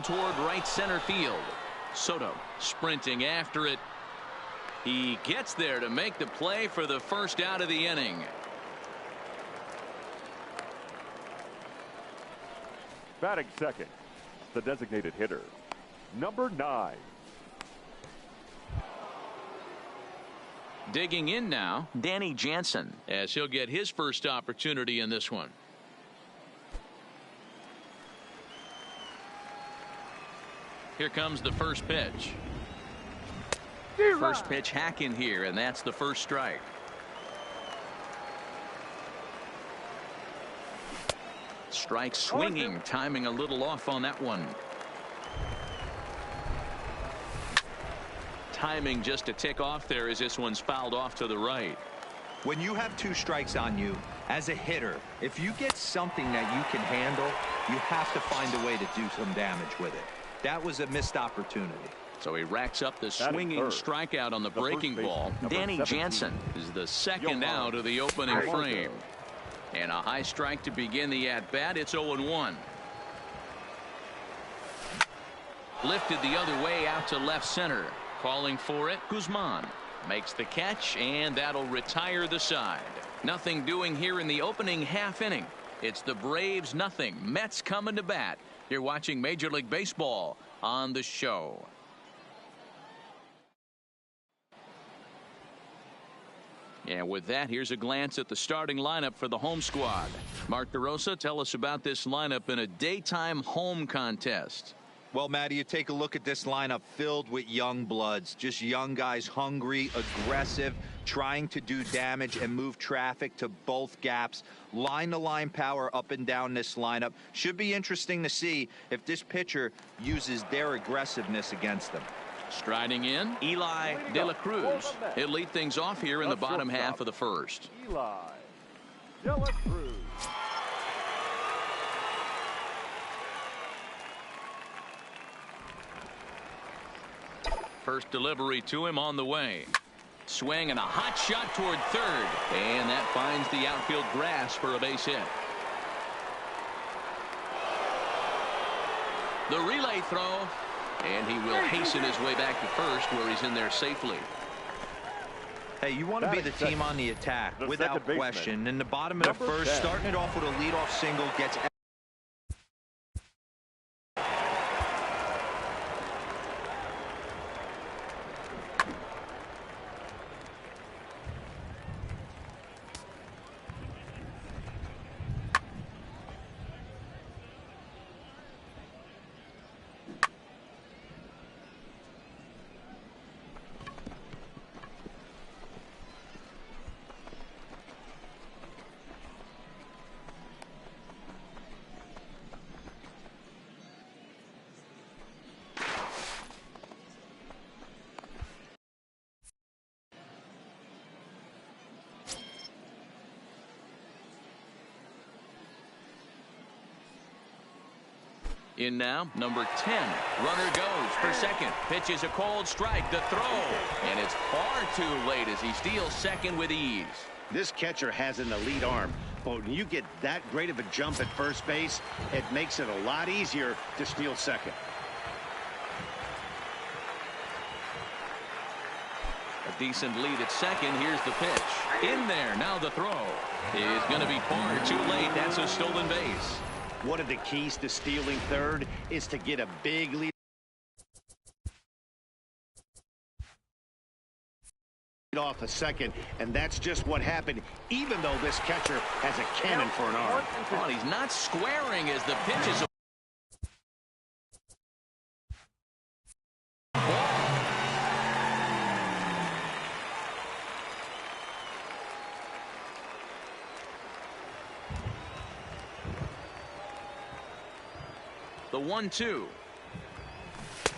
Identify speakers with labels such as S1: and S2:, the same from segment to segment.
S1: toward right center field. Soto sprinting after it. He gets there to make the play for the first out of the inning.
S2: Batting second, the designated hitter, number 9.
S1: Digging in now, Danny Jansen, as he'll get his first opportunity in this one. Here comes the first pitch. First pitch hack in here, and that's the first strike. Strike swinging, timing a little off on that one. Timing just a tick off there as this one's fouled off to the right.
S3: When you have 2 strikes on you as a hitter, if you get something that you can handle, you have to find a way to do some damage with it. That was a missed opportunity.
S1: So he racks up the swinging strikeout on the breaking ball. Danny Jansen is the second out of the opening frame. And a high strike to begin the at-bat. It's 0-1. Lifted the other way out to left center. Calling for it, Guzman makes the catch, and that'll retire the side. Nothing doing here in the opening half inning. It's the Braves nothing. Mets coming to bat. You're watching Major League Baseball on the show. And with that, here's a glance at the starting lineup for the home squad. Mark DeRosa, tell us about this lineup in a daytime home contest.
S3: Well, Matty, you take a look at this lineup filled with young bloods, just young guys, hungry, aggressive, trying to do damage and move traffic to both gaps. Line-to-line power up and down this lineup. Should be interesting to see if this pitcher uses their aggressive-ness against them.
S1: Striding in, Eli De La Cruz. He'll lead things off here in the bottom half of the first.
S2: Eli De La Cruz.
S1: First delivery to him on the way. Swing and a hot shot toward third. And that finds the outfield grass for a base hit. The relay throw. And he will hasten his way back to first, where he's in there safely.
S3: Hey, you want to be the team on the attack, without question. In the bottom of the first, starting it off with a leadoff single gets...
S1: In now, number 10. Runner goes for second. Pitch is a cold strike. The throw. And it's far too late as he steals second with ease.
S4: This catcher has an elite arm, but when you get that great of a jump at first base, it makes it a lot easier to steal second.
S1: A decent lead at second. Here's the pitch. In there. Now the throw is going to be far too late. That's a stolen base.
S4: One of the keys to stealing third is to get a big lead off a second, and that's just what happened, even though this catcher has a cannon for an arm.
S1: Oh, he's not squaring as the pitch is the 1-2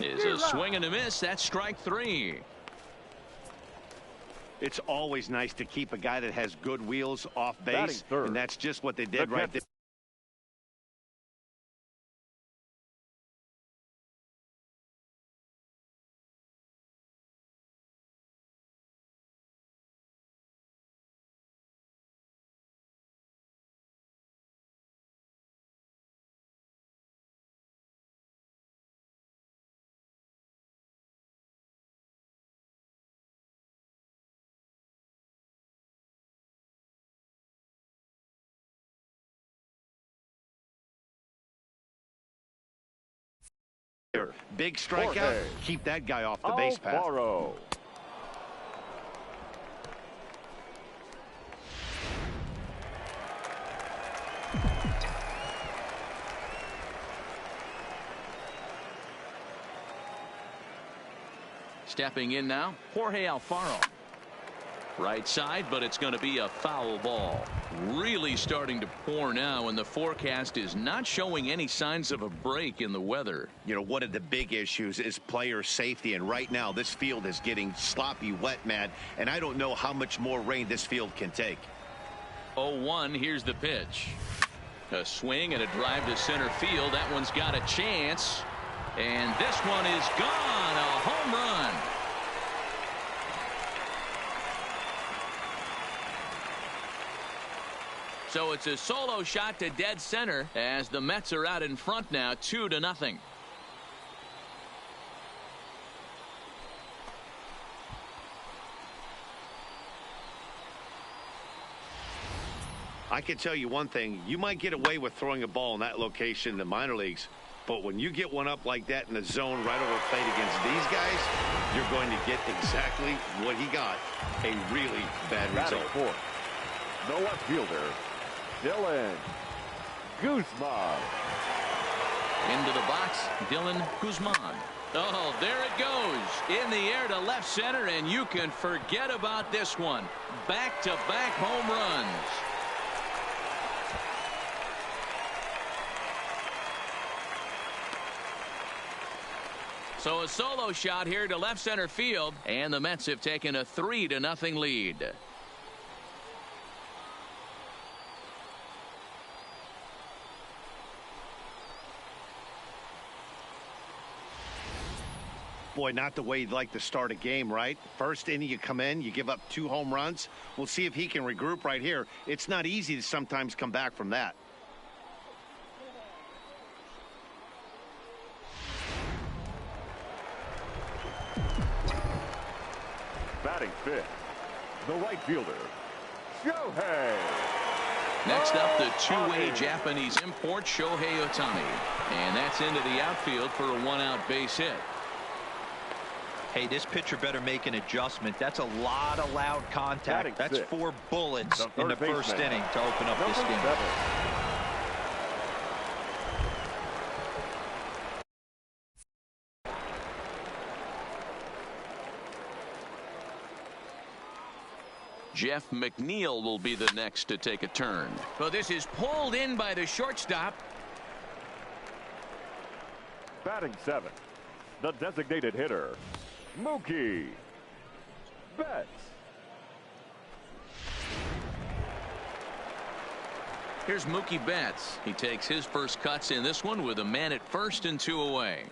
S1: is a swing and a miss. That's strike 3.
S4: It's always nice to keep a guy that has good wheels off base, and that's just what they did right there. Big strikeout.
S2: Jorge
S4: Keep that guy off the base path.
S2: Alfaro.
S1: Stepping in now, Jorge Alfaro. Right side, but it's going to be a foul ball. Really starting to pour now, and the forecast is not showing any signs of a break in the weather.
S4: You know, one of the big issues is player safety, and right now this field is getting sloppy wet, Matt, and I don't know how much more rain this field can take.
S1: 0-1, here's the pitch. A swing and a drive to center field. That one's got a chance, and this one is gone. A home run. So it's a solo shot to dead center as the Mets are out in front now, 2-0.
S4: I can tell you one thing. You might get away with throwing a ball in that location in the minor leagues, but when you get one up like that in the zone right over plate against these guys, you're going to get exactly what he got, a really bad result.
S2: Fourth, the left fielder, Dylan Guzman.
S1: Into the box, Dylan Guzman. Oh, there it goes. In the air to left center, and you can forget about this one. Back-to-back home runs. So a solo shot here to left center field, and the Mets have taken a 3-0 lead.
S4: Boy, not the way you'd like to start a game, right? First inning, you come in, you give up 2 home runs. We'll see if he can regroup right here. It's not easy to sometimes come back from that.
S2: Batting fifth, the right fielder, Shohei.
S1: Next up, the two-way Japanese import, Shohei Ohtani. And that's into the outfield for a one-out base hit.
S3: Hey, this pitcher better make an adjustment. That's a lot of loud contact. That's 4 bullets in the first inning to open up this game.
S2: 7.
S1: Jeff McNeil will be the next to take a turn. But this is pulled in by the shortstop.
S2: Batting 7th, the designated hitter, Mookie Betts.
S1: Here's Mookie Betts. He takes his first cuts in this one with a man at first and 2 away.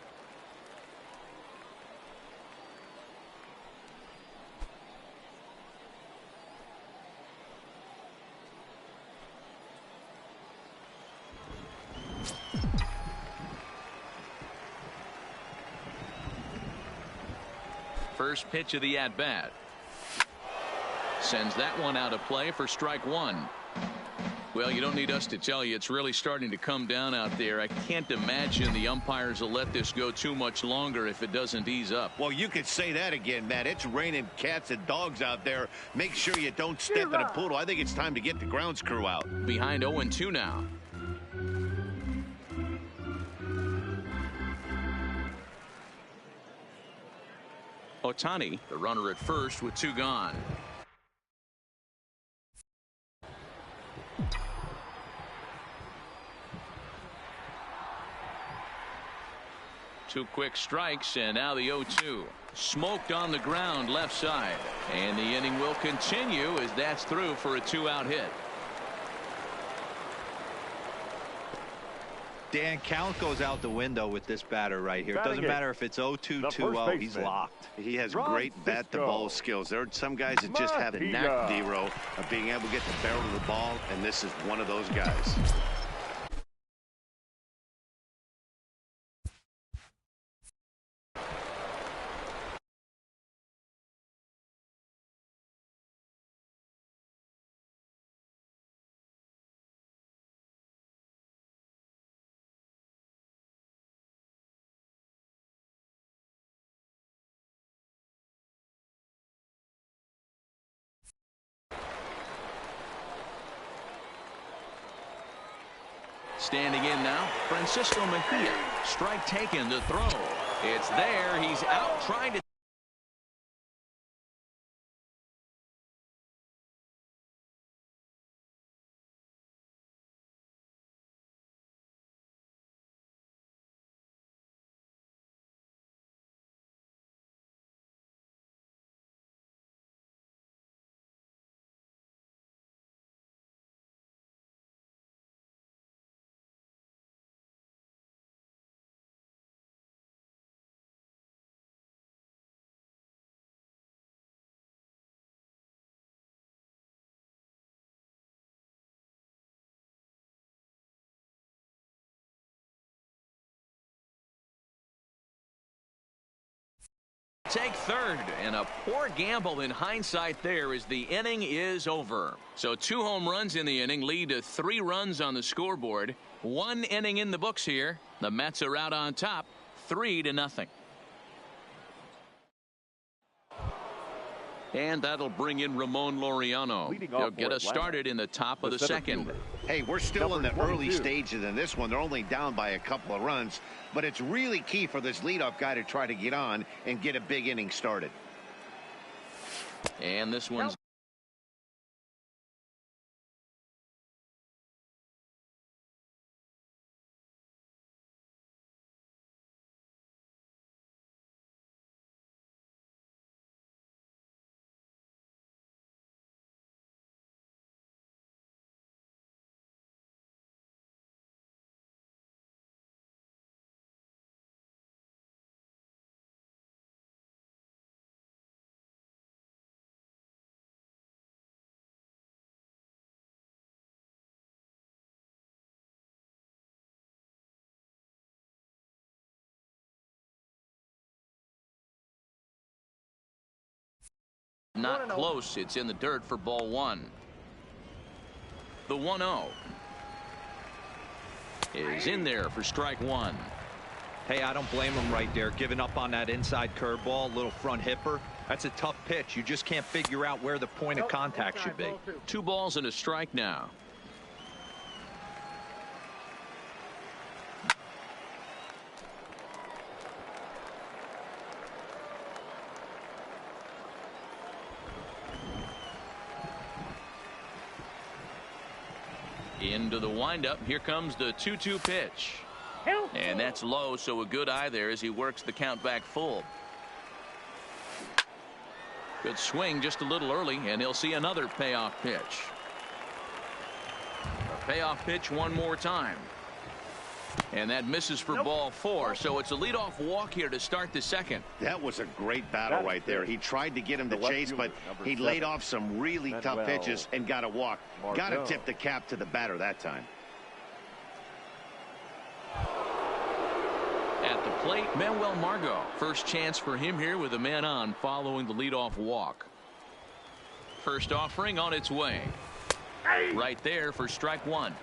S1: First pitch of the at-bat. Sends that one out of play for strike 1. Well, you don't need us to tell you it's really starting to come down out there. I can't imagine the umpires will let this go too much longer if it doesn't ease up.
S4: Well, you could say that again, Matt. It's raining cats and dogs out there. Make sure you don't step in a poodle. I think it's time to get the grounds crew out.
S1: Behind 0-2 now. Ohtani, the runner at first with 2 gone. Two quick strikes, and now the 0-2. Smoked on the ground left side. And the inning will continue as that's through for a 2-out hit.
S3: Dan, count goes out the window with this batter right here. It doesn't matter if it's 0-2, 2-0. He's locked.
S4: He has great bat-to-ball skills. There are some guys that just have the knack, D-Row, of being able to get the barrel of the ball, and this is one of those guys.
S1: Standing in now, Francisco Mejia. Strike taken, the throw. It's there. He's out trying to. Take third, and a poor gamble in hindsight there as the inning is over. So 2 home runs in the inning lead to 3 runs on the scoreboard. 1 inning in the books here. The Mets are out on top, 3-0. And that'll bring in Ramon Laureano. He'll get us started in the top of the second.
S4: Hey, we're still in the early stages in this one. They're only down by a couple of runs, but it's really key for this leadoff guy to try to get on and get a big inning started.
S1: And this one's not close. It's in the dirt for ball 1. The 1-0 is in there for strike 1.
S3: Hey, I don't blame him right there. Giving up on that inside curveball, little front hipper. That's a tough pitch. You just can't figure out where the point of contact should be.
S1: 2 balls and a strike now. Into the windup. Here comes the 2-2 pitch. And that's low, so a good eye there as he works the count back full. Good swing just a little early, and he'll see another payoff pitch. A payoff pitch one more time. And that misses for ball 4, so it's a leadoff walk here to start the second.
S4: That was a great battle right there. He tried to get him to chase, but he laid off some really tough pitches and got a walk. Got to tip the cap to the batter that time.
S1: At the plate, Manuel Margot. First chance for him here with a man on following the leadoff walk. First offering on its way. Right there for strike 1.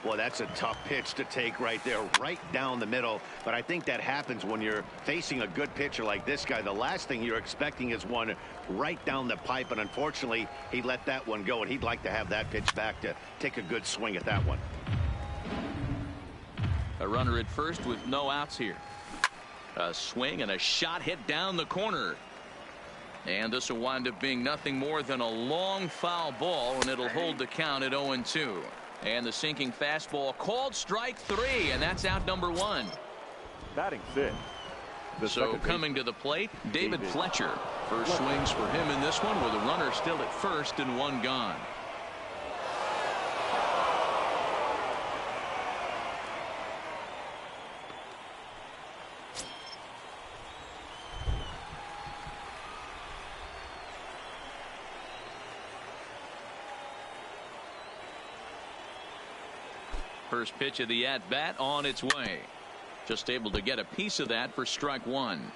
S4: Well, that's a tough pitch to take right there, right down the middle. But I think that happens when you're facing a good pitcher like this guy. The last thing you're expecting is one right down the pipe. And unfortunately, he let that one go. And he'd like to have that pitch back to take a good swing at that one.
S1: A runner at first with no outs here. A swing and a shot hit down the corner. And this will wind up being nothing more than a long foul ball, and it'll hold the count at 0-2. And the sinking fastball called strike 3, and that's out number 1.
S2: Batting 6.
S1: So coming to the plate, David Fletcher. First swings for him in this one with a runner still at first and 1 gone. First pitch of the at-bat on its way. Just able to get a piece of that for strike 1.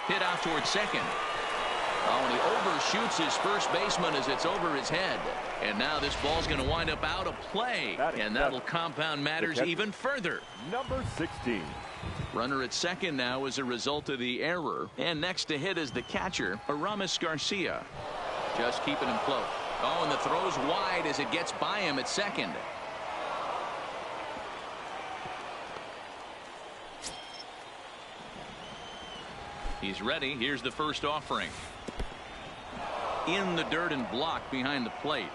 S1: Hit out towards second. Oh, and he overshoots his first baseman as it's over his head. And now this ball's going to wind up out of play. And that'll compound matters even further.
S2: Number 16.
S1: Runner at second now as a result of the error. And next to hit is the catcher, Aramis Garcia. Just keeping him close. Oh, and the throw's wide as it gets by him at second. He's ready. Here's the first offering. In the dirt and blocked behind the plate.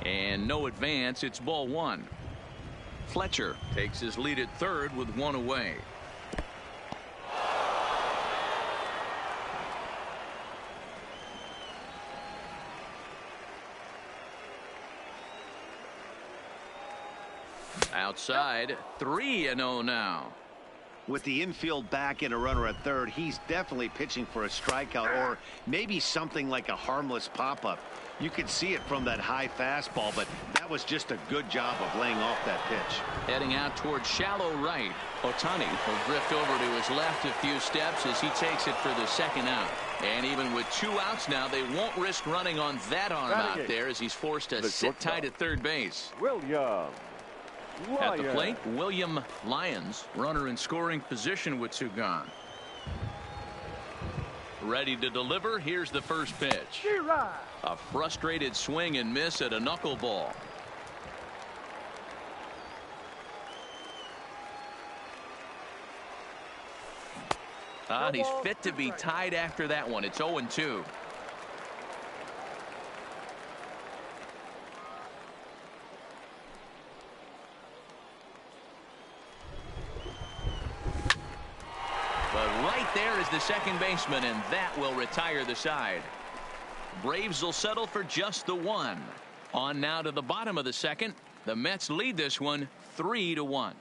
S1: And no advance. It's ball one. Fletcher takes his lead at third with one away. Outside, 3-0 now.
S4: With the infield back and a runner at third, he's definitely pitching for a strikeout or maybe something like a harmless pop-up. You could see it from that high fastball, but that was just a good job of laying off that pitch.
S1: Heading out towards shallow right. Otani will drift over to his left a few steps as he takes it for the second out. And even with 2 outs now, they won't risk running on that arm out there as he's forced to sit tight at third base.
S2: William.
S1: At the plate, William Lyons, runner in scoring position with 2 gone. Ready to deliver. Here's the first pitch. A frustrated swing and miss at a knuckleball. And he's fit to be tied after that one. It's 0-2. But right there is the second baseman, and that will retire the side. Braves will settle for just the 1. On now to the bottom of the second. The Mets lead this one 3-1.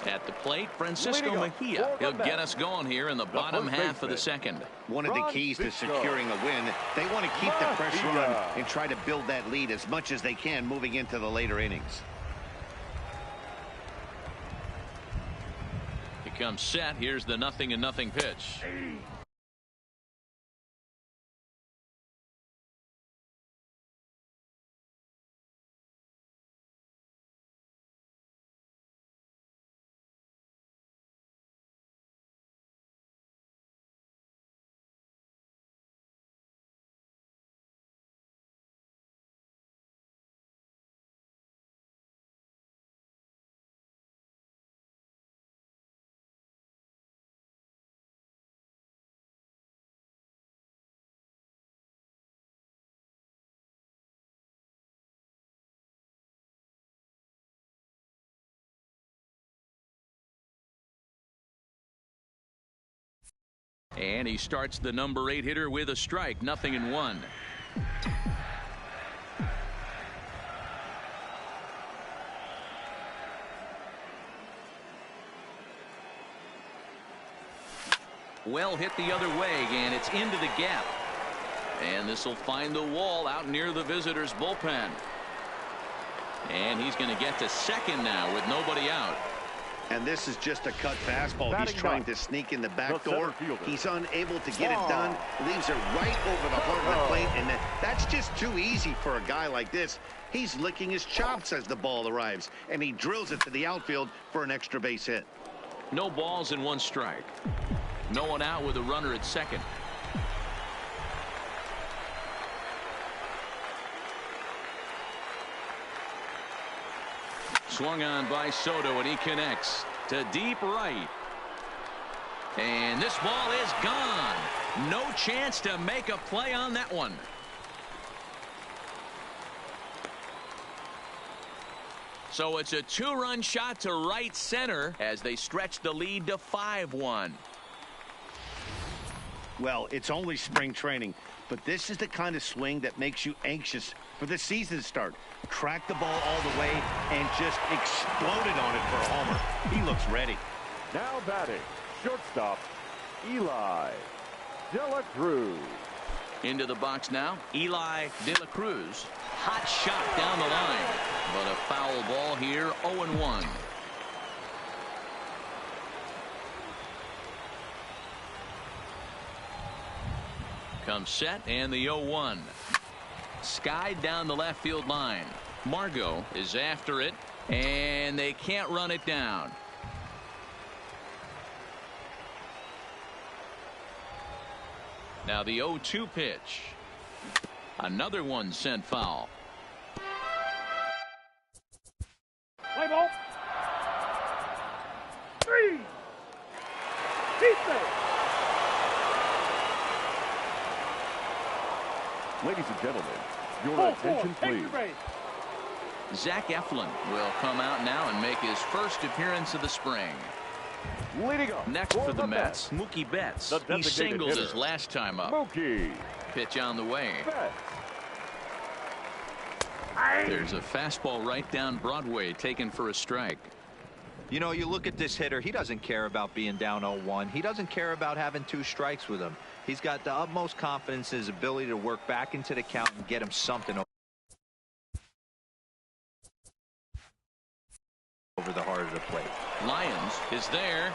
S1: At the plate, Francisco Mejia. He'll get us going here in the bottom half of the second.
S4: One of the keys to securing a win, they want to keep the pressure on and try to build that lead as much as they can moving into the later innings.
S1: He comes set. Here's the 0-0 pitch. And he starts the number 8 hitter with a strike. 0-1. Well hit the other way, and it's into the gap. And this will find the wall out near the visitors' bullpen. And he's going to get to second now with nobody out.
S4: And this is just a cut fastball. He's trying to sneak in the back door. He's unable to get it done. Leaves it right over the heart of the plate. And that's just too easy for a guy like this. He's licking his chops as the ball arrives. And he drills it to the outfield for an extra base hit.
S1: No balls and 1 strike. No one out with a runner at second. Swung on by Soto, and he connects to deep right. And this ball is gone. No chance to make a play on that one. So it's a 2-run shot to right center as they stretch the lead to 5-1.
S4: Well, it's only spring training, but this is the kind of swing that makes you anxious for the season start. Track the ball all the way and just exploded on it for a homer. He looks ready.
S2: Now batting, shortstop, Eli De La Cruz.
S1: Into the box now, Eli De La Cruz. Hot shot down the line, but a foul ball here. 0-1. Comes set and the 0-1. Skied down the left field line. Margot is after it, and they can't run it down. Now the 0-2 pitch. Another one sent foul.
S2: Play ball. 3. Defense. Ladies and gentlemen, your attention, please.
S1: Zach Eflin will come out now and make his first appearance of the spring.
S2: Leading up
S1: Next for the Mets, Mookie Betts. He singled his last time up.
S2: Mookie.
S1: Pitch on the way.
S2: Betts.
S1: There's a fastball right down Broadway taken for a strike.
S3: You know, you look at this hitter, he doesn't care about being down 0-1. He doesn't care about having 2 strikes with him. He's got the utmost confidence in his ability to work back into the count and get him something over the heart of the plate.
S1: Lyons is there.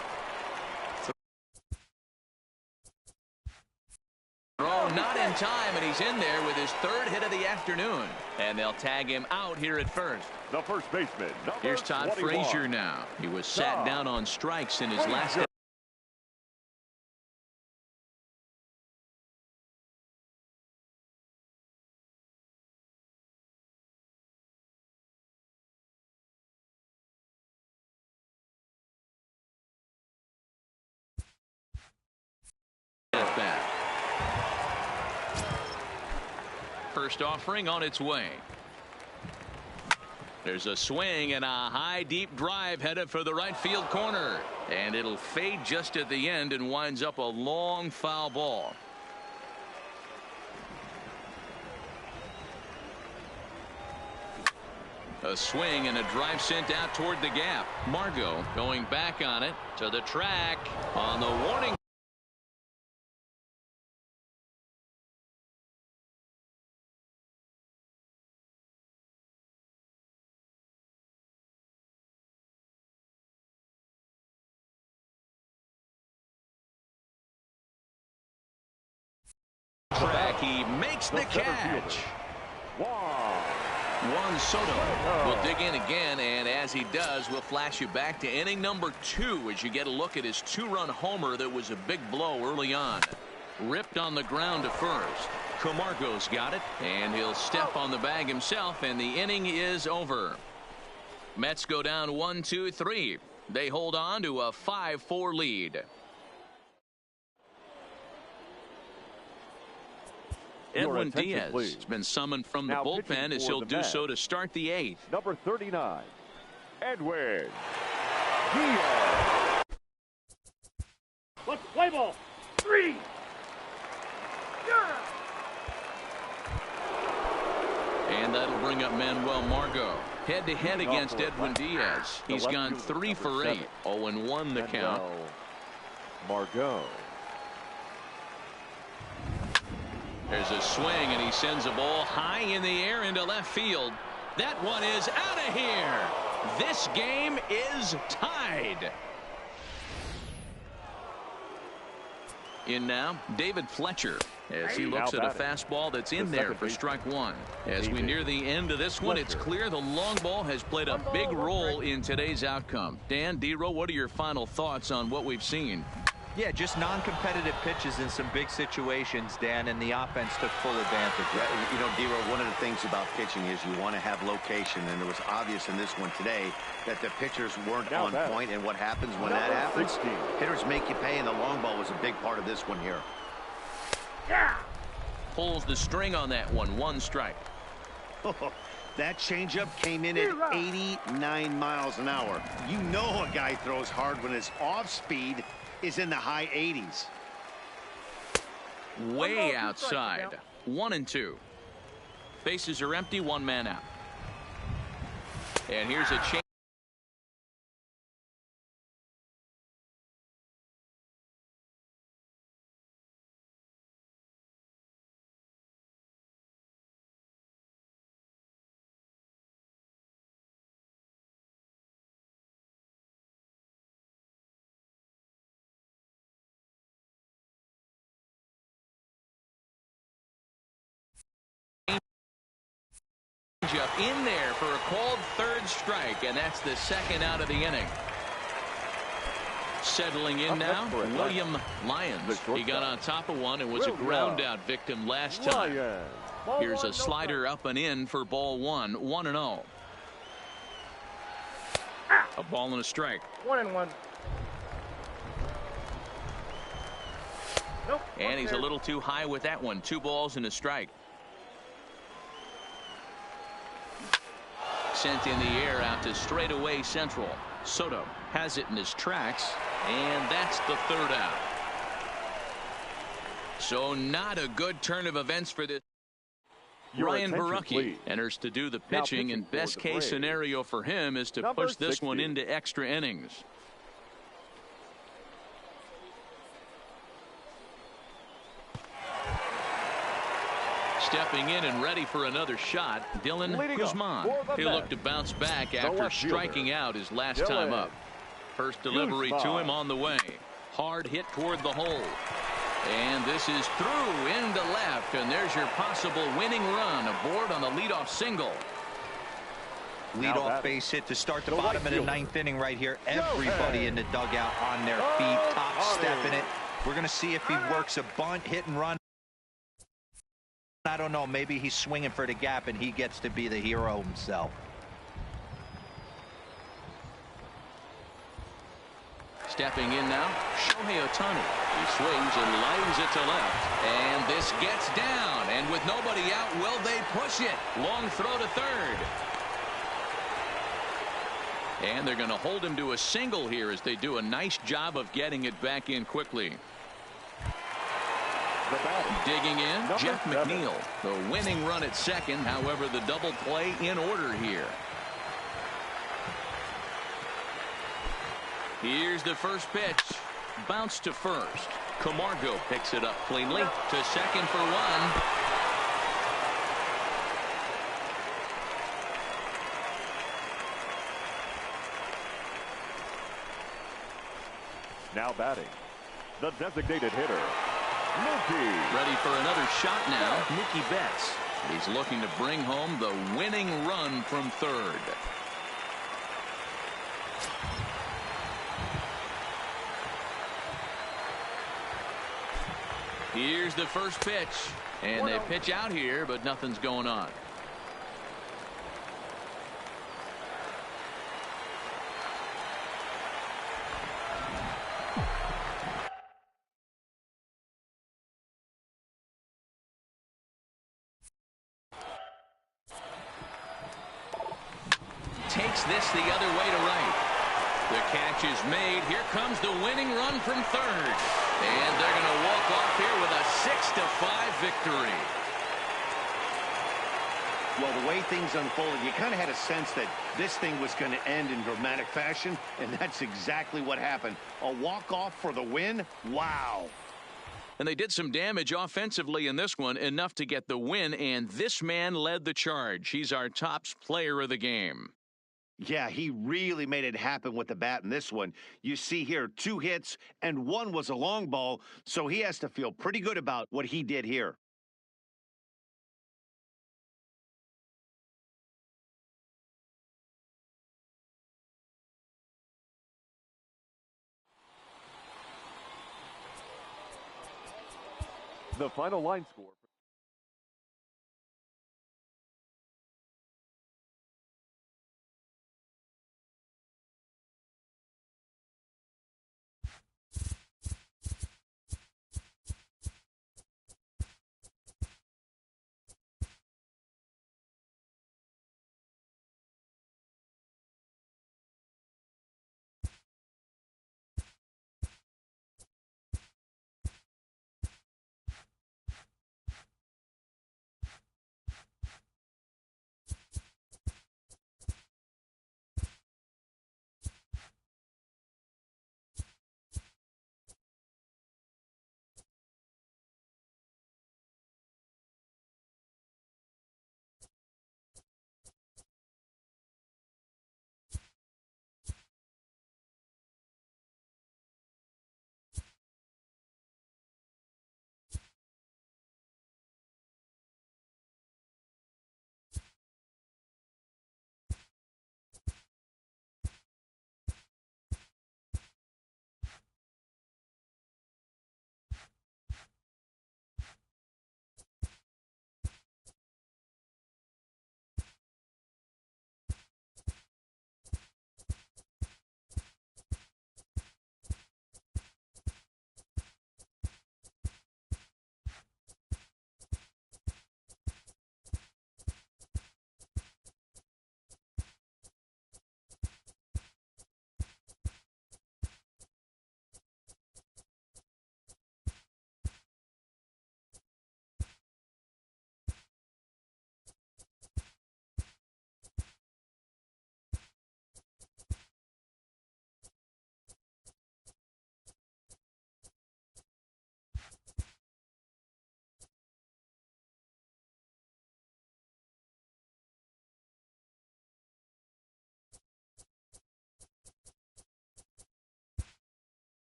S1: Throw not in time, and he's in there with his 3rd hit of the afternoon. And they'll tag him out here at first.
S2: The first baseman.
S1: Here's Todd
S2: 21.
S1: Frazier now. He was sat down on strikes in his last at bat. First offering on its way. There's a swing and a high deep drive headed for the right field corner, and it'll fade just at the end and winds up a long foul ball. A swing and a drive sent out toward the gap. Margot going back on it to the track on the warning. He makes the catch. Juan Soto will dig in again, and as he does, we'll flash you back to inning number 2 as you get a look at his 2-run homer that was a big blow early on. Ripped on the ground to first. Camargo's got it, and he'll step on the bag himself, and the inning is over. Mets go down 1-2-3. They hold on to a 5-4 lead. Edwin Diaz has been summoned from the bullpen as he'll do so to start the 8th.
S2: Number 39, Edwin Diaz. Let's play ball. 3.
S1: And that'll bring up Manuel Margot. Head-to-head against Edwin Diaz. He's gone 3 for 8. 0-1 the count.
S2: Margot.
S1: There's a swing, and he sends a ball high in the air into left field. That one is out of here. This game is tied. In now, David Fletcher, as he looks at a fastball that's in there for strike 1. As we near the end of this one, it's clear the long ball has played a big role in today's outcome. Dan, D-Row, what are your final thoughts on what we've seen?
S3: Yeah, just non-competitive pitches in some big situations, Dan, and the offense took full advantage.
S4: You know, D-Row, one of the things about pitching is you want to have location, and it was obvious in this one today that the pitchers weren't on point, and what happens when that happens? Hitters make you pay, and the long ball was a big part of this one here.
S2: Yeah.
S1: Pulls the string on that one. 1 strike.
S4: That changeup came in at 89 miles an hour. You know a guy throws hard when his off speed is in the high 80s.
S1: Way outside. 1-2. Bases are empty. 1 man out. And here's a change. changeup in there for a called third strike, and that's the second out of the inning. Settling in now, William Lyons. He got on top of one and was a ground out victim last time. Here's a slider up and in for ball one, 1-0. A ball and a strike.
S2: 1-1. Nope.
S1: And he's a little too high with that one. 2 balls and a strike. Sent in the air out to straightaway central. Soto has it in his tracks, and that's the third out. So not a good turn of events for this. Ryan Barucki enters to do the pitching, and best case scenario for him is to push this one into extra innings. Stepping in and ready for another shot, Dylan Guzman. He looked to bounce back after striking out his last time up. First delivery to him on the way. Hard hit toward the hole. And this is through into left, and there's your possible winning run aboard on the leadoff single.
S3: Leadoff base hit to start the bottom of the 9th inning right here. Everybody in the dugout on their feet, top stepping it. We're going to see if he works a bunt, hit and run. I don't know, maybe he's swinging for the gap and he gets to be the hero himself.
S1: Stepping in now, Shohei Ohtani. He swings and lines it to left. And this gets down. And with nobody out, will they push it? Long throw to third. And they're going to hold him to a single here as they do a nice job of getting it back in quickly. Digging in, Jeff McNeil. The winning run at second. However, the double play in order here. Here's the first pitch. Bounce to first. Camargo picks it up cleanly to second for one.
S2: Now batting, the designated hitter, Mookie.
S1: Ready for another shot now, Mookie Betts. He's looking to bring home the winning run from third. Here's the first pitch, and they pitch out here, but nothing's going on. Takes this the other way to right. The catch is made. Here comes the winning run from third. And they're going to walk off here with a 6-5 victory.
S4: Well, the way things unfolded, you kind of had a sense that this thing was going to end in dramatic fashion, and that's exactly what happened. A walk-off for the win? Wow.
S1: And they did some damage offensively in this one, enough to get the win, and this man led the charge. He's our top player of the game.
S4: Yeah, he really made it happen with the bat in this one. You see here 2 hits and 1 was a long ball, so he has to feel pretty good about what he did here.
S2: The final line score.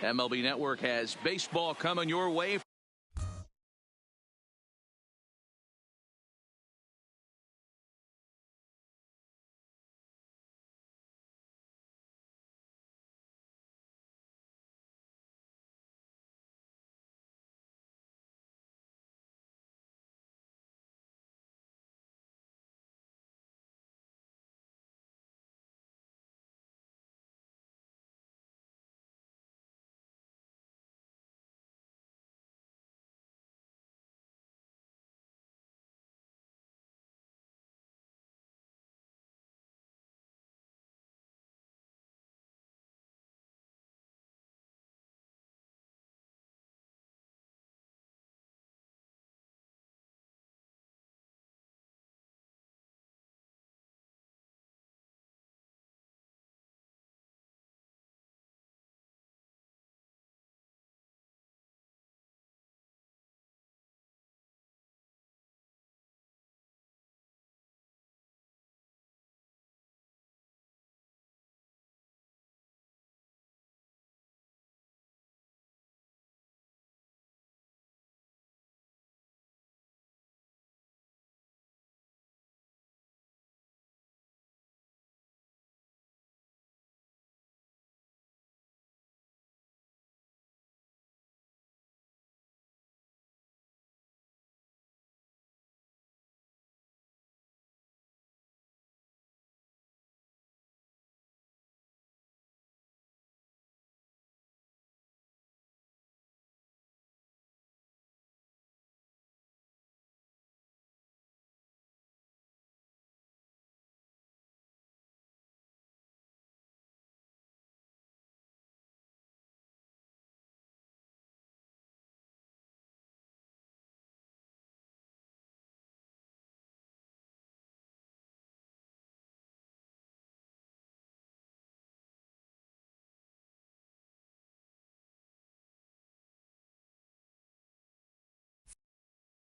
S1: MLB Network has baseball coming your way.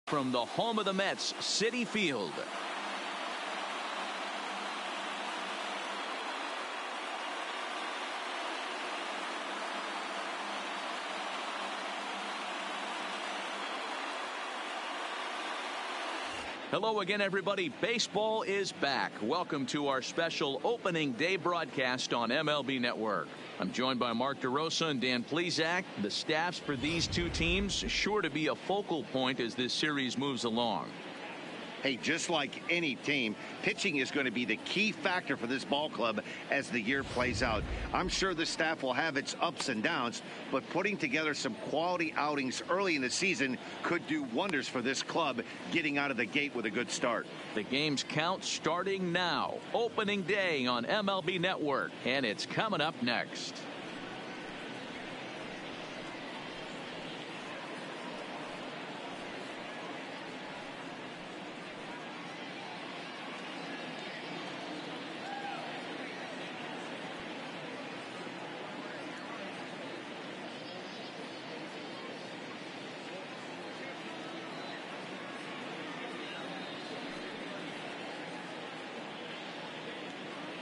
S1: From the home of the Mets, Citi Field. Hello again, everybody. Baseball is back. Welcome to our special opening day broadcast on MLB Network. I'm joined by Mark DeRosa and Dan Plesac. The staffs for these two teams sure to be a focal point as this series moves along.
S4: Hey, just like any team, pitching is going to be the key factor for this ball club as the year plays out. I'm sure the staff will have its ups and downs, but putting together some quality outings early in the season could do wonders for this club getting out of the gate with a good start.
S1: The games count starting now. Opening day on MLB Network, and it's coming up next.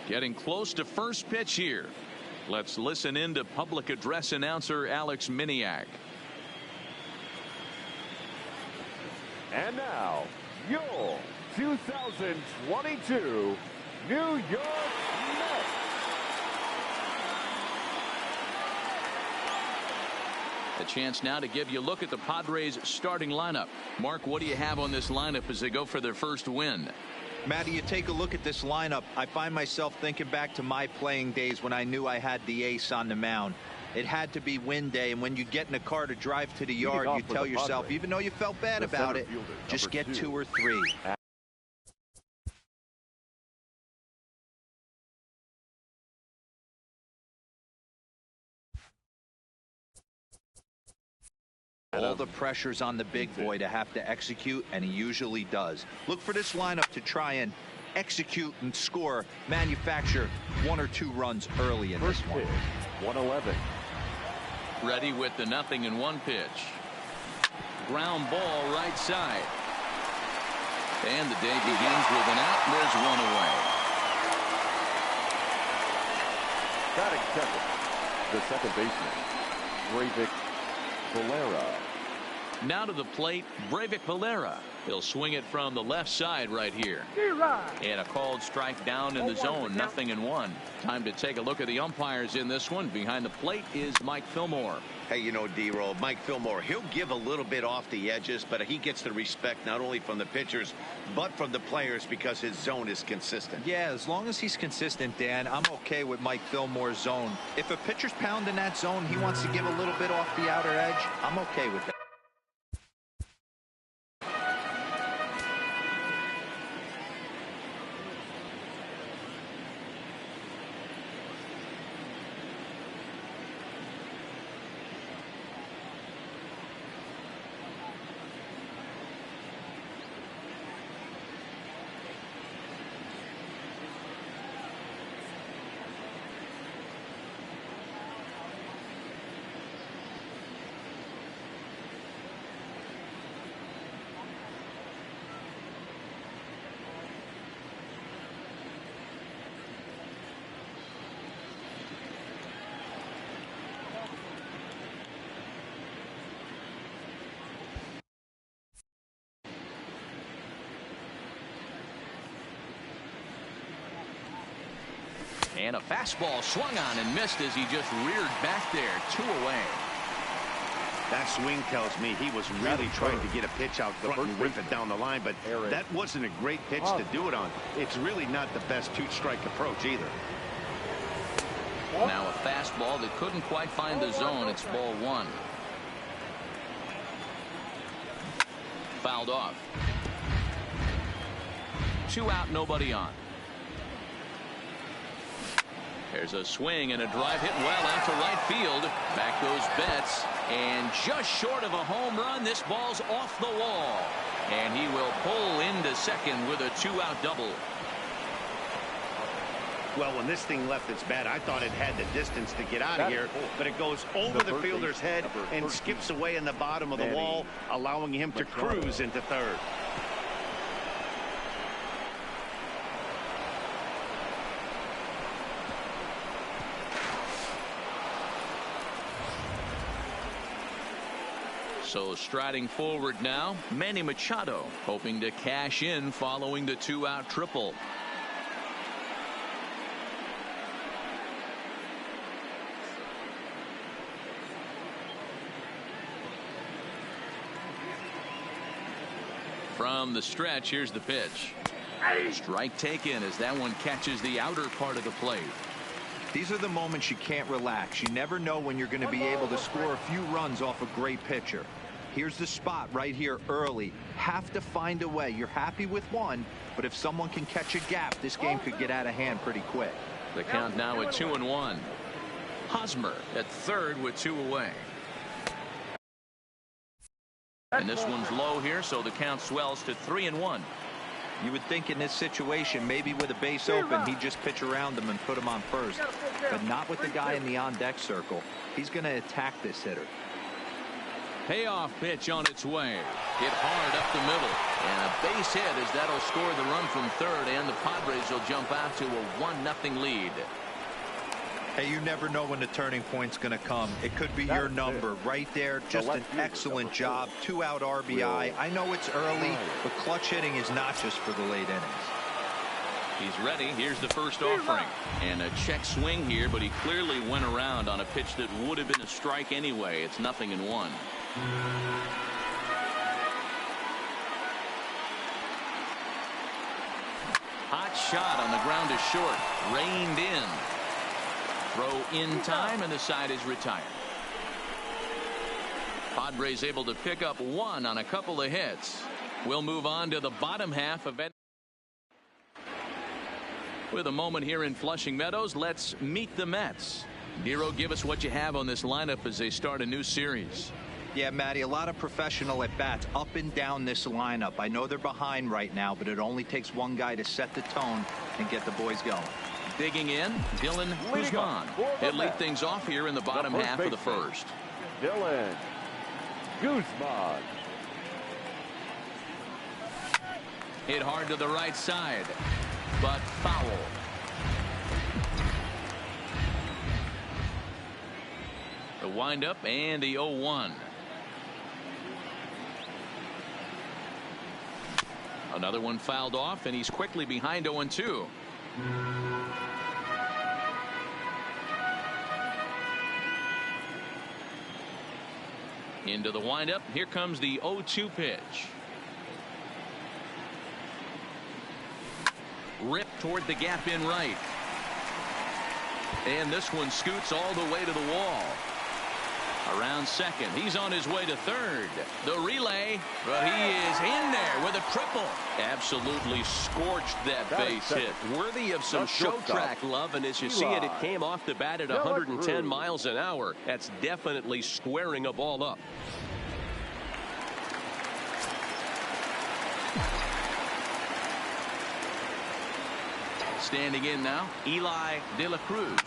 S1: Getting close to first pitch here. Let's listen in to public address announcer Alex Miniak.
S2: And now, your 2022 New York Mets.
S1: A chance now to give you a look at the Padres starting lineup. Mark, what do you have on this lineup as they go for their first win?
S3: Matty, you take a look at this lineup. I find myself thinking back to my playing days when I knew I had the ace on the mound. It had to be win day, and when you get in a car to drive to the yard, you tell yourself, even though you felt bad about it, just get 2 or 3. All the pressure's on the big boy to have to execute, and he usually does. Look for this lineup to try and execute and score, manufacture 1 or 2 runs early in this one.
S2: 111.
S1: Ready with the 0-1 pitch. Ground ball right side. And the day begins with an out. There's one away.
S2: Batting second, the second baseman, Breivik Valera.
S1: Now to the plate, Breivik Valera. He'll swing it from the left side right here. And a called strike down in the zone, 0-1. Time to take a look at the umpires in this one. Behind the plate is Mike Fillmore.
S4: Hey, you know, D-Roll, Mike Fillmore, he'll give a little bit off the edges, but he gets the respect not only from the pitchers, but from the players because his zone is consistent.
S3: Yeah, as long as he's consistent, Dan, I'm okay with Mike Fillmore's zone. If a pitcher's pounding that zone, he wants to give a little bit off the outer edge, I'm okay with that.
S1: And a fastball swung on and missed as he just reared back there. 2 away.
S4: That swing tells me he was really trying to get a pitch out front and rip it down the line, but that wasn't a great pitch to do it on. It's really not the best two-strike approach either.
S1: Now a fastball that couldn't quite find the zone. It's ball 1. Fouled off. 2 out, nobody on. There's a swing and a drive hit well out to right field. Back goes Betts, and just short of a home run, this ball's off the wall. And he will pull into second with a 2-out double.
S4: Well, when this thing left its bat, I thought it had the distance to get out of here, but it goes over the fielder's head and skips away in the bottom of the wall, allowing him to cruise into third.
S1: So striding forward now, Manny Machado, hoping to cash in following the 2-out triple. From the stretch, here's the pitch. Strike taken as that one catches the outer part of the plate.
S3: These are the moments you can't relax. You never know when you're going to be able to score a few runs off a great pitcher. Here's the spot right here early. Have to find a way. You're happy with one, but if someone can catch a gap, this game could get out of hand pretty quick.
S1: The count now at 2-1. Hosmer at third with 2 away. And this one's low here, so the count swells to 3-1.
S3: You would think in this situation, maybe with a base open, he'd just pitch around him and put him on first. But not with the guy in the on-deck circle. He's going to attack this hitter.
S1: Payoff pitch on its way. Hit hard up the middle. And a base hit as that'll score the run from third, and the Padres will jump out to a 1-0 lead.
S3: Hey, you never know when the turning point's going to come. It could be your number right there. Just an excellent job. 2-out RBI. I know it's early, but clutch hitting is not just for the late innings.
S1: He's ready. Here's the first offering. And a check swing here, but he clearly went around on a pitch that would have been a strike anyway. It's 0-1. Hot shot on the ground to short. Reined in. Throw in time, and the side is retired. Padres able to pick up 1 on a couple of hits. We'll move on to the bottom half of it. With a moment here in Flushing Meadows, let's meet the Mets. Nero, give us what you have on this lineup as they start a new series.
S3: Yeah, Matty, a lot of professional at-bats up and down this lineup. I know they're behind right now, but it only takes one guy to set the tone and get the boys going.
S1: Digging in, Dylan Guzman. He'll lead things off here in the bottom half of the first.
S2: Dylan Guzman.
S1: Hit hard to the right side, but foul. The windup and the 0-1. Another one fouled off, and he's quickly behind 0-2. Into the windup. Here comes the 0-2 pitch. Ripped toward the gap in right. And this one scoots all the way to the wall. Around second. He's on his way to third. The relay, but he is in there with a triple. Absolutely scorched that base hit.
S5: Worthy of some show track love, and as you see it, it came off the bat at 110 miles an hour. That's definitely squaring a ball up.
S1: Standing in now, Eli De La Cruz.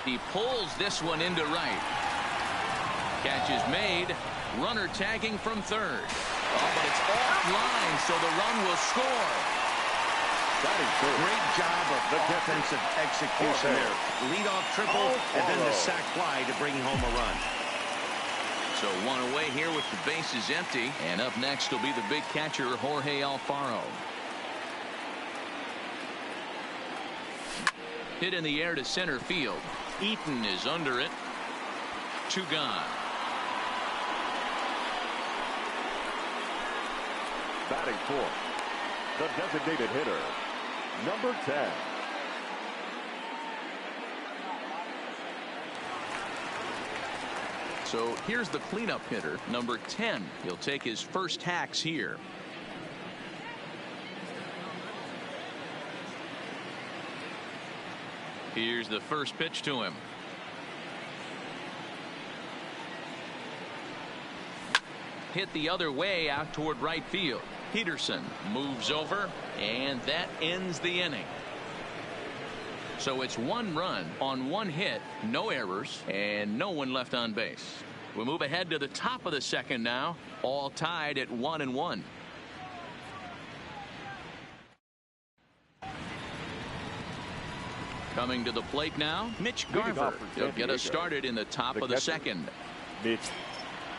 S1: He pulls this one into right. Catch is made. Runner tagging from third. Oh, but it's offline, so the run will score.
S4: Great job of the defensive execution there. Leadoff triple and then the sac fly to bring home a run.
S1: So one away here with the bases empty. And up next will be the big catcher, Jorge Alfaro. Hit in the air to center field. Eaton is under it. 2 gone.
S2: Batting fourth, the designated hitter, number 10.
S1: So here's the cleanup hitter, number 10. He'll take his first hacks here. Here's the first pitch to him. Hit the other way out toward right field. Peterson moves over, and that ends the inning. So it's 1 run on 1 hit, no errors, and no one left on base. We move ahead to the top of the second now, all tied at 1-1. Coming to the plate now, Mitch Garver. He'll get us started in the top of the second.
S2: Mitch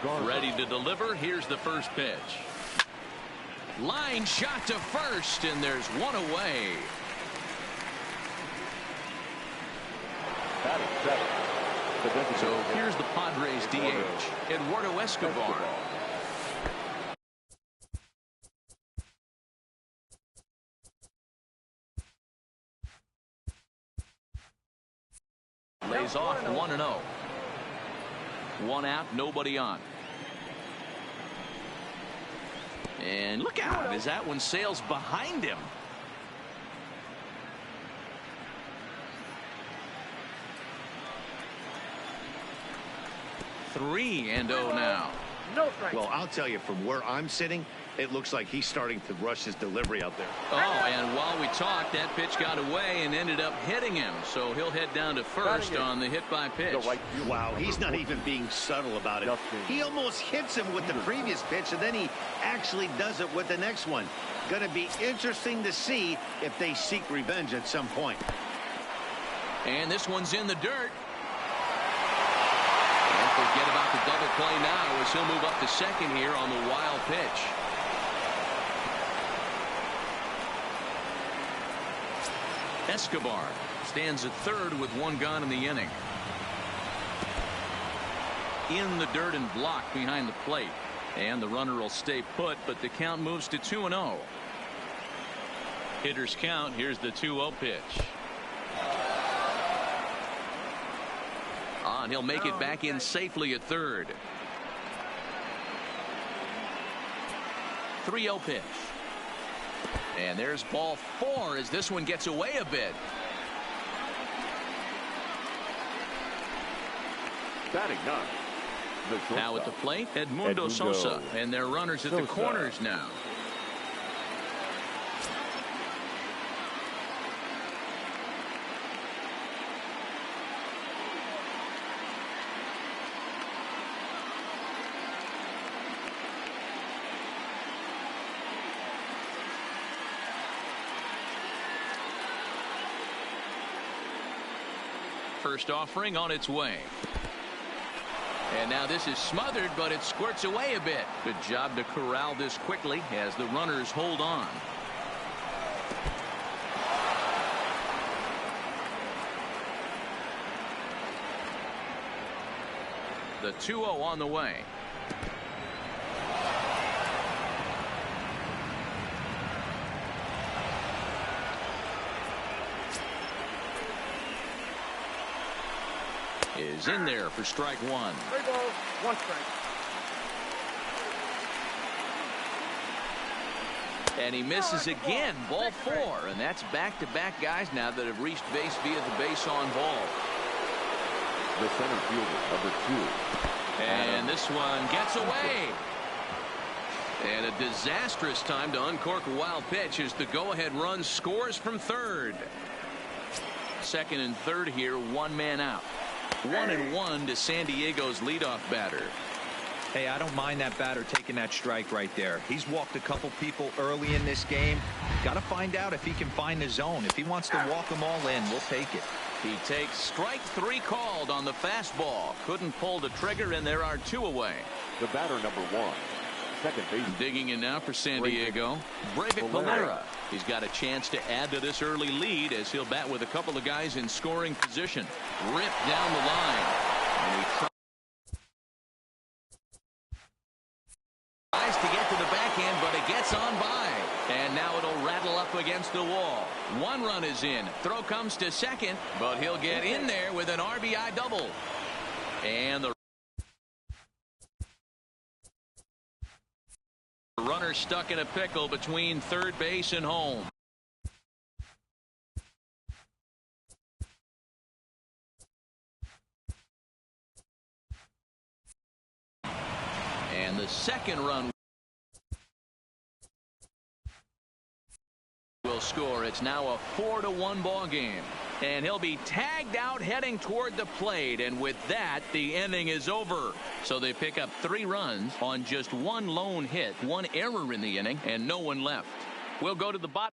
S2: Garver.
S1: Ready to deliver. Here's the first pitch. Line shot to first, and there's 1 away.
S2: Batting seventh.
S1: So here's the Padres DH, Eduardo Escobar. Lays off 1-0. 1 out, nobody on. And look out as that one sails behind him. Three and 0 now.
S4: Well, I'll tell you, from where I'm sitting, it looks like he's starting to rush his delivery out there.
S1: Oh, and while we talked, that pitch got away and ended up hitting him. So he'll head down to first on the hit by pitch.
S4: Wow, he's not even being subtle about it. He almost hits him with the previous pitch, and then he actually does it with the next one. Going to be interesting to see if they seek revenge at some point.
S1: And this one's in the dirt. Don't forget about the double play now as he'll move up to second here on the wild pitch. Escobar stands at third with 1 gone in the inning. In the dirt and blocked behind the plate. And the runner will stay put, but the count moves to 2-0. Hitters count. Here's the 2-0 pitch. And he'll make it back in safely at third. 3-0 pitch. And there's ball 4 as this one gets away a bit.
S2: Batting 9.
S1: Now at the plate, Edmundo Sosa. And their runners at the corners now. First offering on its way. And now this is smothered, but it squirts away a bit. Good job to corral this quickly as the runners hold on. The 2-0 on the way. Is in there for strike one.
S2: 3 balls, 1 strike.
S1: And he misses again. Ball 4. And that's back-to-back guys now that have reached base via the base on ball.
S2: The center fielder, number 2.
S1: And this one gets away. And a disastrous time to uncork a wild pitch as the go-ahead run scores from third. Second and third here, 1 man out. 1-1 to San Diego's leadoff batter.
S3: Hey, I don't mind that batter taking that strike right there. He's walked a couple people early in this game. Got to find out if he can find the zone. If he wants to walk them all in, we'll take it.
S1: He takes strike 3 called on the fastball. Couldn't pull the trigger, and there are 2 away.
S2: The batter, number 1. Second base.
S1: Digging in now for San Diego, Breivik Valera. He's got a chance to add to this early lead as he'll bat with a couple of guys in scoring position. Ripped down the line. And he tries to get to the backhand, but it gets on by. And now it'll rattle up against the wall. 1 run is in. Throw comes to second, but he'll get in there with an RBI double. And the runner stuck in a pickle between third base and home. And the second run will score. It's now a 4-1 ball game. And he'll be tagged out heading toward the plate. And with that, the inning is over. So they pick up 3 runs on just 1 lone hit, 1 error in the inning, and no one left. We'll go to the bottom.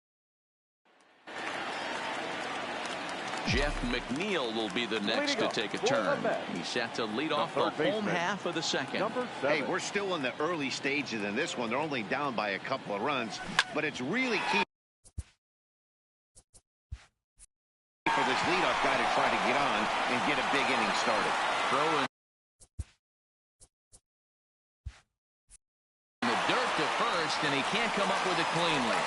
S1: Jeff McNeil will be the next to take a turn. He's set to lead off the home half of the second.
S4: Hey, we're still in the early stages in this one. They're only down by a couple of runs, but it's really key for this leadoff guy to try to get on and get a big inning started.
S1: Throw in the dirt to first, and he can't come up with it cleanly.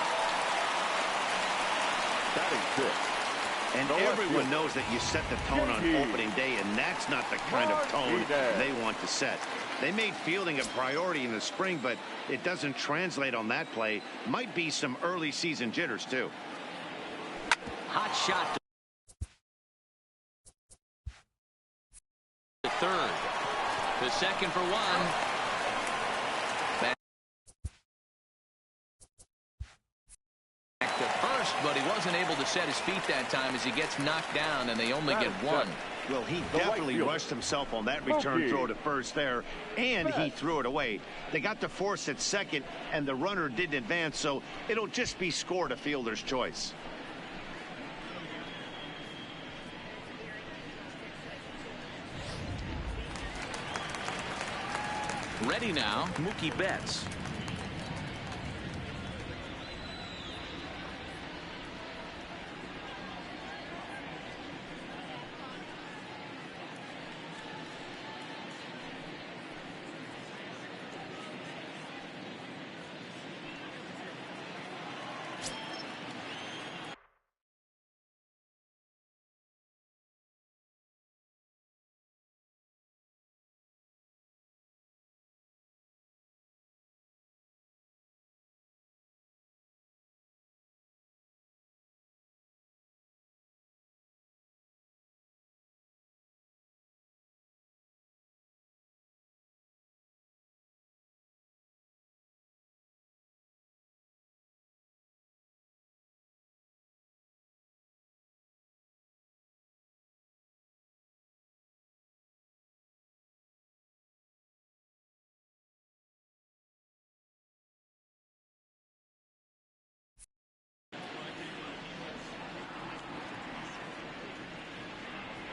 S2: Batting 6.
S4: And everyone knows that you set the tone on opening day, and that's not the kind of tone they want to set. They made fielding a priority in the spring, but it doesn't translate on that play. Might be some early season jitters, too.
S1: Hot shot to third. To second for 1. But he wasn't able to set his feet that time as he gets knocked down, and they only get 1.
S4: Well, he definitely rushed himself on that return throw to first there, and he threw it away. They got to force at second, and the runner didn't advance, so it'll just be scored a fielder's choice.
S1: Ready now, Mookie Betts.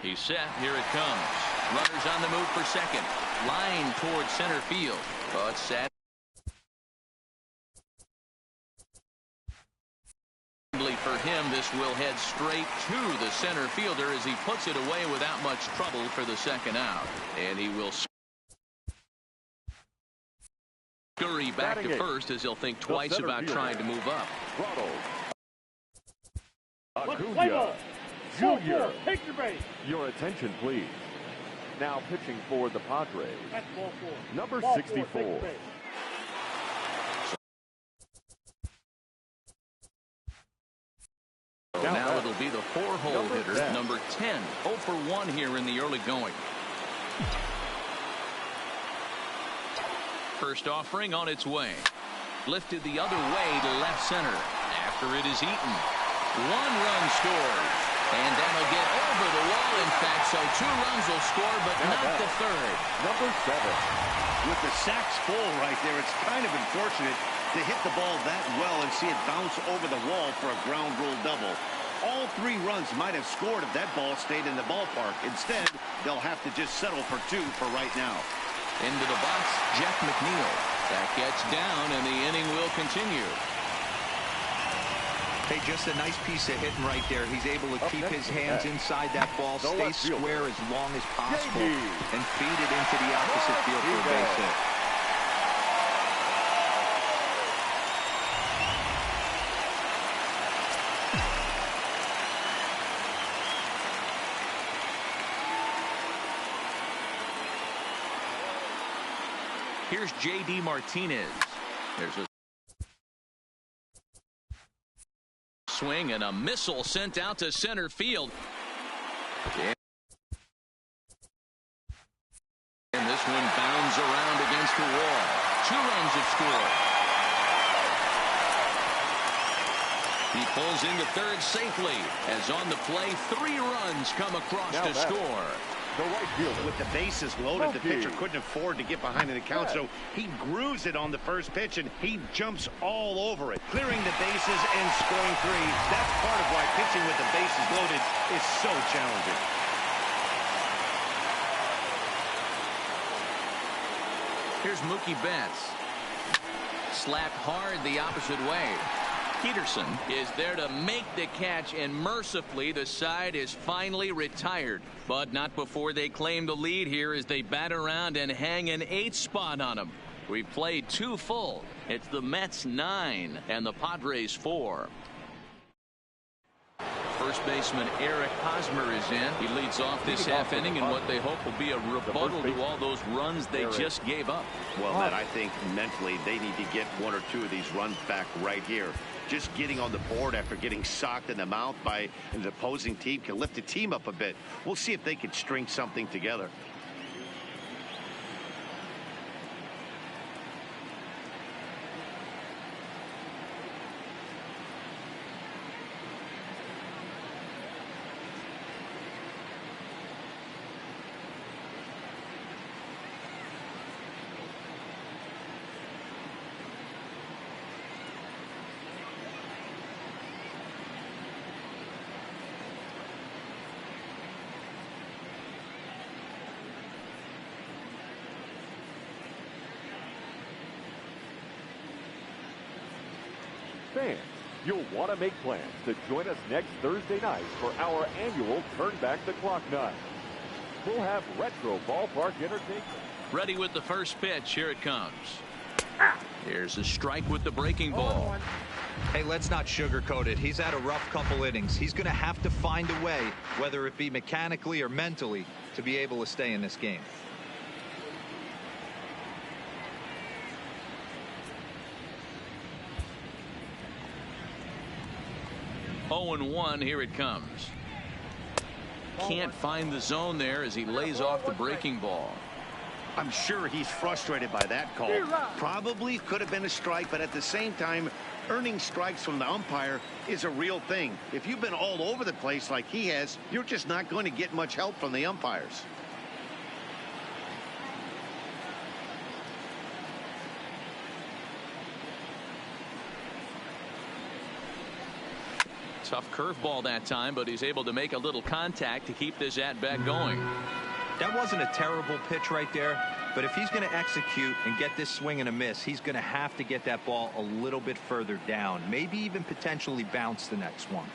S1: He's set. Here it comes. Runners on the move for second. line towards center field, but sadly for him, this will head straight to the center fielder as he puts it away without much trouble for the second out. And he will scurry back to first as he'll think twice about trying to move up.
S2: Acuna Jr. Take your base. Your attention, please. Now pitching for the Padres, number 64.
S1: Now it'll be the four-hole hitter, number 10. 0 for 1 here in the early going. First offering on its way. Lifted the other way to left center. After it is eaten. 1 run scores. And that'll get over the wall, in fact, so 2 runs will score, but not the third.
S2: Number 7.
S4: With the sacks full right there, it's kind of unfortunate to hit the ball that well and see it bounce over the wall for a ground rule double. All 3 runs might have scored if that ball stayed in the ballpark. Instead, they'll have to just settle for 2 for right now.
S1: Into the box, Jeff McNeil. That gets down, and the inning will continue.
S3: Hey, just a nice piece of hitting right there. He's able to keep his hands inside that ball, stay square as long as possible, and feed it into the opposite field for a base hit.
S1: Here's J.D. Martinez. There's a swing and a missile sent out to center field. And this one bounds around against the wall. 2 runs have scored. He pulls into third safely as on the play 3 runs come across to score.
S4: With the bases loaded, the pitcher couldn't afford to get behind an account, so he grooves it on the first pitch, and he jumps all over it, clearing the bases and scoring 3. That's part of why pitching with the bases loaded is so challenging.
S1: Here's Mookie Betts. Slapped hard the opposite way. Peterson is there to make the catch, and mercifully the side is finally retired, but not before they claim the lead here as they bat around and hang an 8th spot on them. We've played 2 full. It's the Mets 9 and the Padres 4. First baseman Eric Hosmer is in. He leads off this half inning in what they hope will be a rebuttal to all those runs they just gave up.
S4: Well, Matt, I think mentally they need to get 1 or 2 of these runs back right here. Just getting on the board after getting socked in the mouth by an opposing team can lift the team up a bit. We'll see if they can string something together.
S2: Fans, you'll want to make plans to join us next Thursday night for our annual Turn Back the Clock night. We'll have retro ballpark entertainment.
S1: Ready with the first pitch. Here it comes. Here's a strike with the breaking ball.
S3: Hey, let's not sugarcoat it. He's had a rough couple innings. He's going to have to find a way, whether it be mechanically or mentally, to be able to stay in this game.
S1: Oh, 0-1. Here it comes. Can't find the zone there as he lays off the breaking ball.
S4: I'm sure he's frustrated by that call. Probably could have been a strike, but at the same time, earning strikes from the umpire is a real thing. If you've been all over the place like he has, you're just not going to get much help from the umpires.
S1: Tough curveball that time, but he's able to make a little contact to keep this at-bat going.
S3: That wasn't a terrible pitch right there, But if he's going to execute and get this swing and a miss, he's going to have to get that ball a little bit further down, maybe even potentially bounce the next one.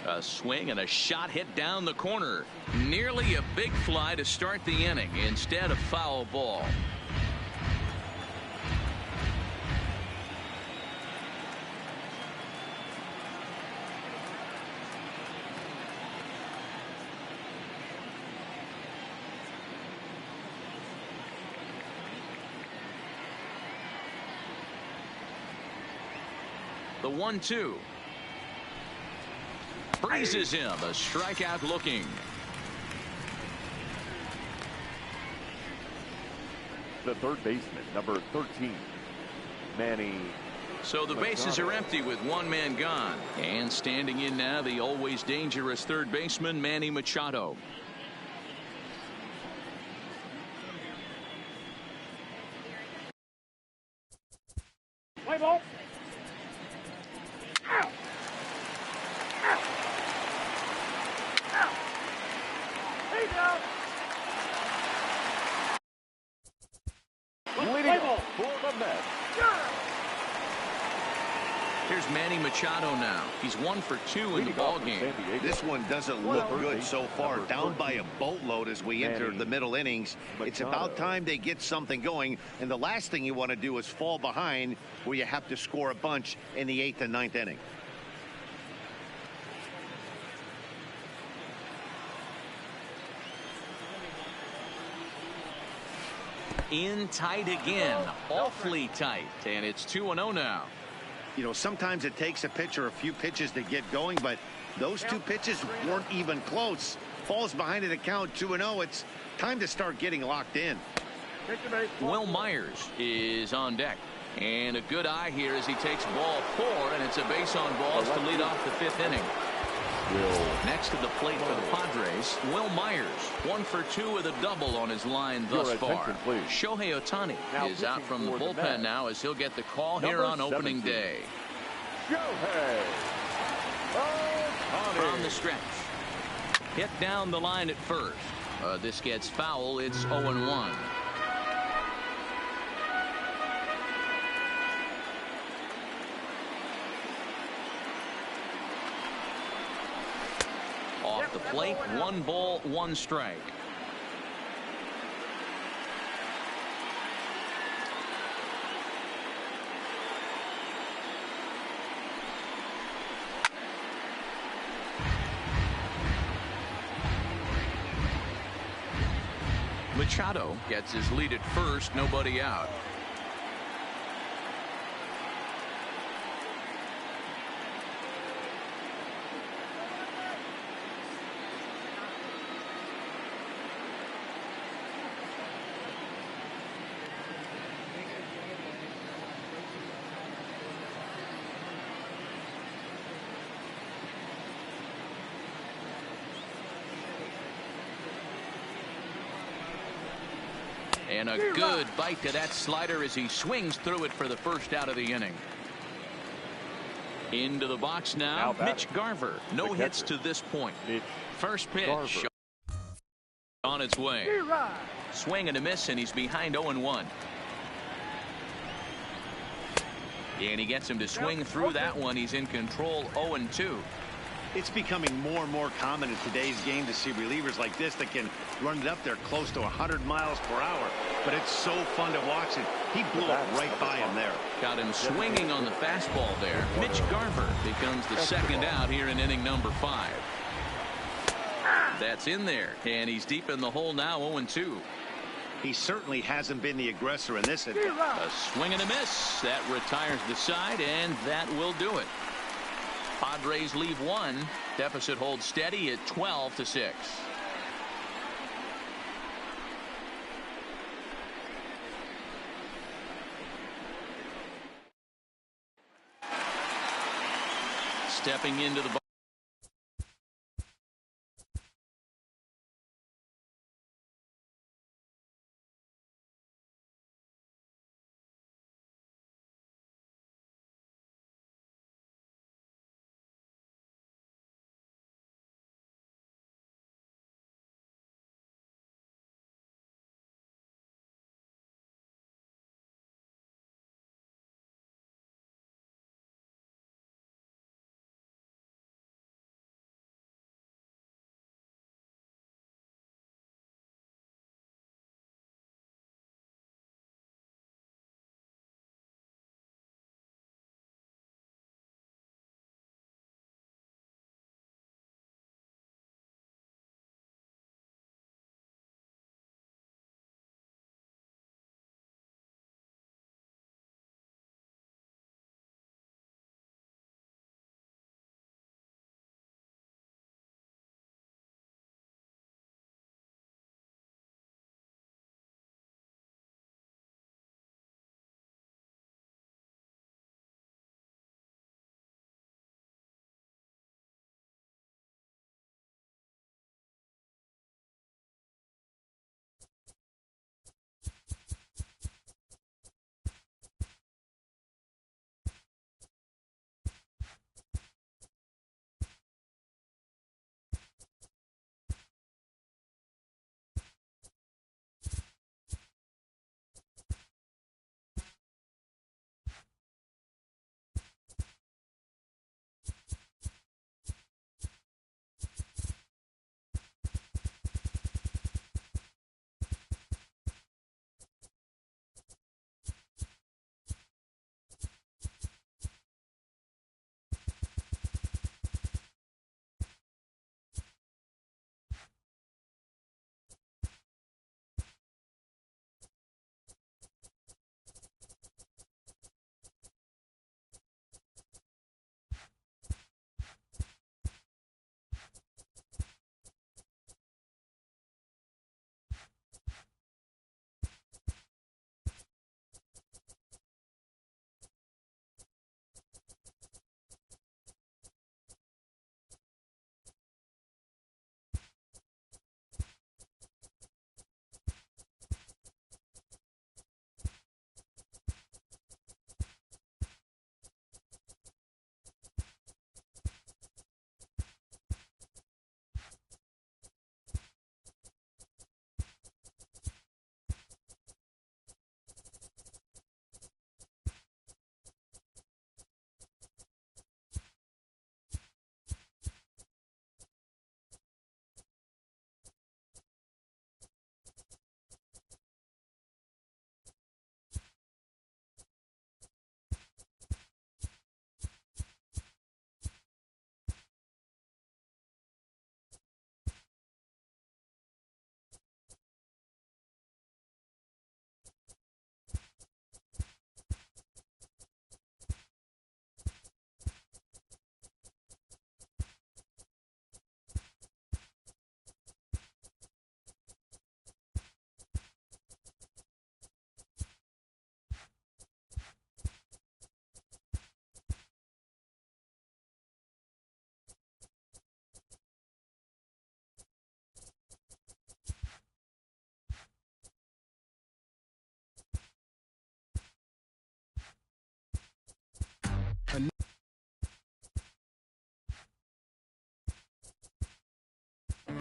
S1: A swing and a shot hit down the corner. Nearly a big fly to start the inning instead of foul ball. The 1-2. Freezes him. A strikeout looking.
S2: The third baseman, number 13, Manny.
S1: So the bases are empty with one man gone. And standing in now, the always dangerous third baseman, Manny Machado.
S2: Play ball. Leading off for the Mets.
S1: Here's Manny Machado now. He's 1 for 2 in the ball game.
S4: This one doesn't look good so far. Down by a boatload as we enter the middle innings. It's about time they get something going. And the last thing you want to do is fall behind where you have to score a bunch in the 8th and 9th inning.
S1: In tight again. Awfully tight. And it's 2-0 now.
S4: You know, sometimes it takes a pitcher a few pitches to get going, but those two pitches weren't even close. Falls behind in the count 2-0. It's time to start getting locked in.
S1: Will Myers is on deck. And a good eye here as he takes ball 4, and it's a base on balls to lead off the 5th inning. Next to the plate for the Padres, Will Myers, 1 for 2 with a double on his line thus far. Shohei Ohtani is out from the bullpen now as he'll get the call here on opening day. From the stretch. Hit down the line at first. This gets foul. It's 0-1. Off the plate, 1 ball, 1 strike. Machado gets his lead at first, nobody out. And a good bite to that slider as he swings through it for the first out of the inning. Into the box now, Mitch Garver. No hits to this point. First pitch on its way. Swing and a miss, and he's behind 0-1. And he gets him to swing through that one. He's in control, 0-2.
S4: It's becoming more and more common in today's game to see relievers like this that can run it up there close to 100 miles per hour. But it's so fun to watch it. He blew it right by him there.
S1: Got him swinging on the fastball there. Mitch Garver becomes the second out here in inning number 5. That's in there, and he's deep in the hole now, 0-2.
S4: He certainly hasn't been the aggressor in this inning.
S1: A swing and a miss. That retires the side, and that will do it. Padres leave 1. Deficit holds steady at 12-6. Stepping into the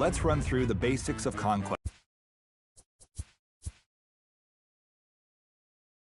S6: let's run through the basics of conquest.